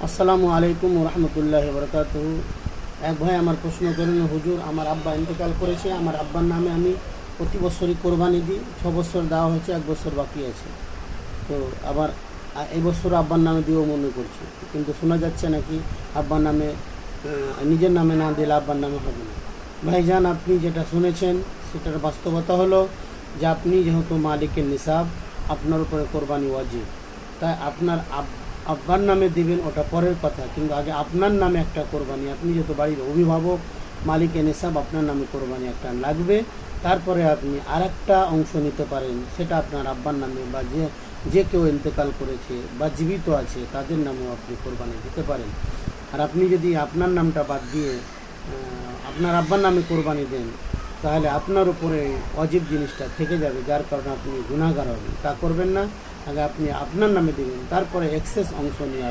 আসসালামু আলাইকুম রহমতুল্লাহ বরকাতুহু। এক ভাই আমার প্রশ্ন করেন, হুজুর আমার আব্বা ইন্তেকাল করেছে, আমার আব্বার নামে আমি প্রতি বছরই কোরবানি দিই, 6 বছর দেওয়া হয়েছে, 1 বছর বাকি আছে। তো আবার এই বছর আব্বার নামে দিয়েও মনে করছি, কিন্তু শোনা যাচ্ছে নাকি আব্বার নামে নিজের নামে না দিলে আব্বার নামে হবে না। ভাইজান, আপনি যেটা শুনেছেন সেটার বাস্তবতা হলো যে আপনি যেহেতু মালিকের নিসাব, আপনার উপরে কোরবানি ওয়াজিব। তাই আপনার আব্বার নামে দিবেন ওটা পরের কথা, কিন্তু আগে আপনার নামে একটা কোরবানি, আপনি যেহেতু বাড়ির অভিভাবক, মালিকের নিসাব, আপনার নামে কোরবানি একটা লাগবে। তারপরে আপনি আরেকটা অংশ নিতে পারেন, সেটা আপনার আব্বার নামে বা যে কেউ ইন্তেকাল করেছে বা জীবিত আছে তাদের নামেও আপনি কোরবানি দিতে পারেন। আর আপনি যদি আপনার নামটা বাদ দিয়ে আপনার আব্বার নামে কোরবানি দেন, তাহলে আপনার উপরে অজীব জিনিসটা থেকে যাবে, যার কারণে আপনি গুনাহগার হবেন। তা করবেন না, আগে আপনি আপনার নামে দেবেন, তারপরে এক্সেস অংশ নিয়ে